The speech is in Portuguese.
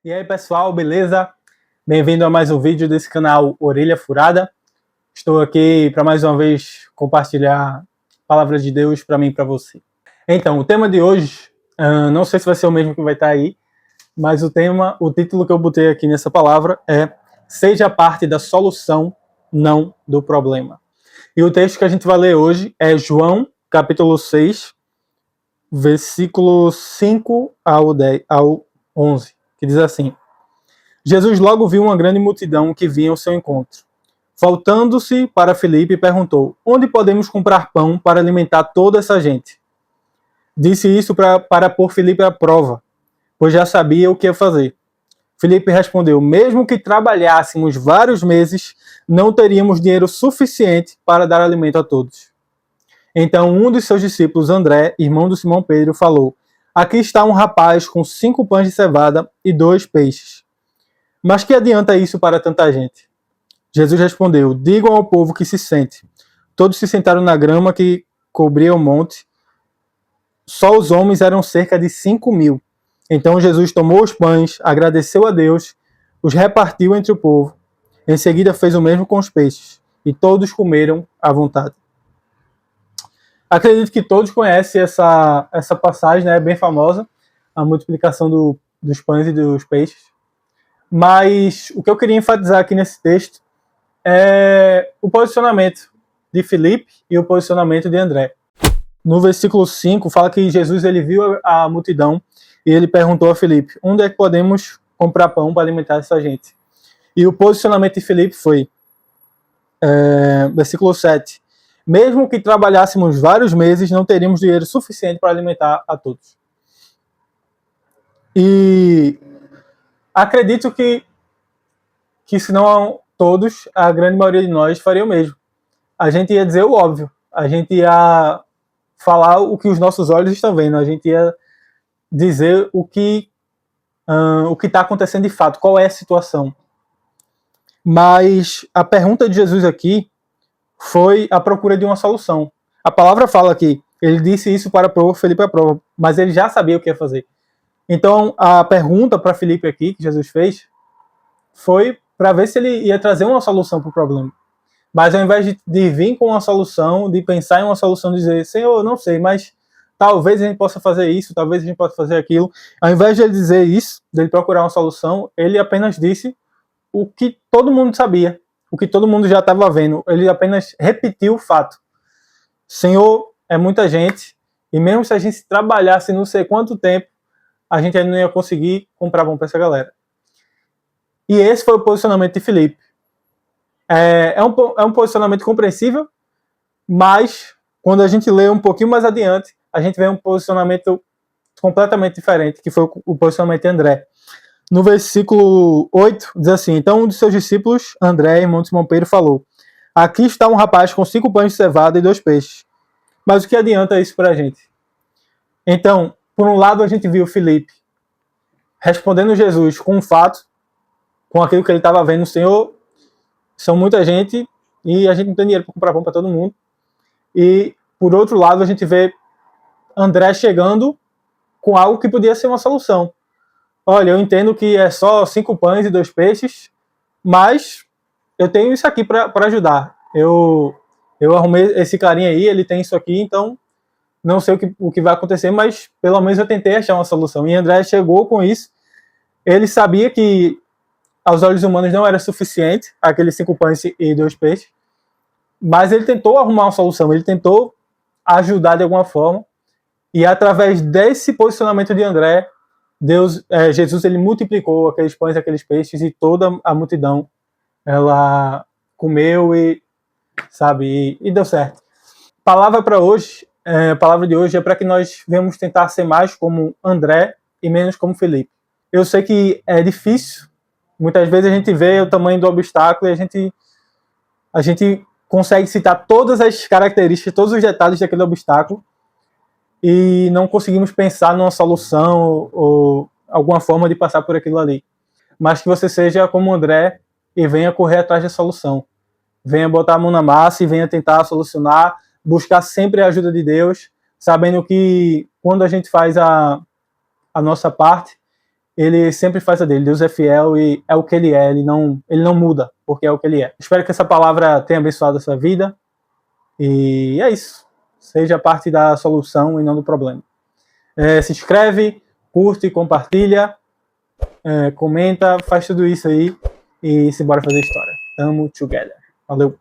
E aí pessoal, beleza? Bem-vindo a mais um vídeo desse canal Orelha Furada. Estou aqui para mais uma vez compartilhar a palavra de Deus para mim e para você. Então, o tema de hoje, não sei se vai ser o mesmo que vai estar aí, mas o título que eu botei aqui nessa palavra é Seja parte da solução, não do problema. E o texto que a gente vai ler hoje é João, capítulo 6, versículo 5 ao 11, que diz assim: Jesus logo viu uma grande multidão que vinha ao seu encontro. Voltando-se para Filipe, perguntou: onde podemos comprar pão para alimentar toda essa gente? Disse isso para pôr Filipe à prova, pois já sabia o que ia fazer. Filipe respondeu: mesmo que trabalhássemos vários meses, não teríamos dinheiro suficiente para dar alimento a todos. Então um dos seus discípulos, André, irmão do Simão Pedro, falou: aqui está um rapaz com 5 pães de cevada e 2 peixes. Mas que adianta isso para tanta gente? Jesus respondeu: digam ao povo que se sente. Todos se sentaram na grama que cobria o monte. Só os homens eram cerca de 5.000. Então Jesus tomou os pães, agradeceu a Deus, os repartiu entre o povo. Em seguida fez o mesmo com os peixes, e todos comeram à vontade. Acredito que todos conhecem essa passagem, né, bem famosa, a multiplicação dos pães e dos peixes. Mas o que eu queria enfatizar aqui nesse texto é o posicionamento de Filipe e o posicionamento de André. No versículo 5 fala que Jesus ele viu a multidão e ele perguntou a Filipe: onde é que podemos comprar pão para alimentar essa gente? E o posicionamento de Filipe foi, versículo 7, mesmo que trabalhássemos vários meses, não teríamos dinheiro suficiente para alimentar a todos. E acredito que se não todos, a grande maioria de nós faria o mesmo. A gente ia dizer o óbvio. A gente ia falar o que os nossos olhos estão vendo. A gente ia dizer o que está acontecendo de fato, qual é a situação. Mas a pergunta de Jesus aqui foi a procura de uma solução. A palavra fala que ele disse isso para pôr Filipe à prova, mas ele já sabia o que ia fazer. Então, a pergunta para Filipe aqui, que Jesus fez, foi para ver se ele ia trazer uma solução para o problema. Mas ao invés de vir com uma solução, de pensar em uma solução, de dizer: Senhor, não sei, mas talvez a gente possa fazer isso, talvez a gente possa fazer aquilo. Ao invés de ele dizer isso, de ele procurar uma solução, ele apenas disse o que todo mundo sabia, o que todo mundo já estava vendo. Ele apenas repetiu o fato. Senhor, é muita gente, e mesmo se a gente trabalhasse não sei quanto tempo, a gente ainda não ia conseguir comprar pão para essa galera. E esse foi o posicionamento de Filipe. É um posicionamento compreensível, mas quando a gente lê um pouquinho mais adiante, a gente vê um posicionamento completamente diferente, que foi o posicionamento de André. No versículo 8, diz assim: então um de seus discípulos, André, irmão de Simão Pedro, falou: aqui está um rapaz com 5 pães de cevada e 2 peixes. Mas o que adianta isso para a gente? Então, por um lado, a gente viu Filipe respondendo Jesus com um fato, com aquilo que ele estava vendo: Senhor, são muita gente e a gente não tem dinheiro para comprar pão para todo mundo. E, por outro lado, a gente vê André chegando com algo que podia ser uma solução. Olha, eu entendo que é só 5 pães e 2 peixes, mas eu tenho isso aqui para ajudar. Eu arrumei esse carinha aí, ele tem isso aqui, então não sei o que vai acontecer, mas pelo menos eu tentei achar uma solução. E André chegou com isso. Ele sabia que aos olhos humanos não era suficiente, aqueles 5 pães e 2 peixes, mas ele tentou arrumar uma solução, ele tentou ajudar de alguma forma, e através desse posicionamento de André, Jesus ele multiplicou aqueles pães e aqueles peixes, e toda a multidão ela comeu e deu certo. A palavra de hoje é para que nós venhamos tentar ser mais como André e menos como Filipe. Eu sei que é difícil. Muitas vezes a gente vê o tamanho do obstáculo e a gente consegue citar todas as características, todos os detalhes daquele obstáculo e não conseguimos pensar numa solução ou alguma forma de passar por aquilo ali. Mas que você seja como André e venha correr atrás da solução. Venha botar a mão na massa e venha tentar solucionar, buscar sempre a ajuda de Deus, sabendo que quando a gente faz a nossa parte, ele sempre faz a dele. Deus é fiel e é o que ele é, ele não muda, porque é o que ele é. Espero que essa palavra tenha abençoado a sua vida, e é isso. Seja parte da solução e não do problema. Se inscreve, curte, compartilha, comenta, faz tudo isso aí, e se bora fazer história. Tamo together. Valeu!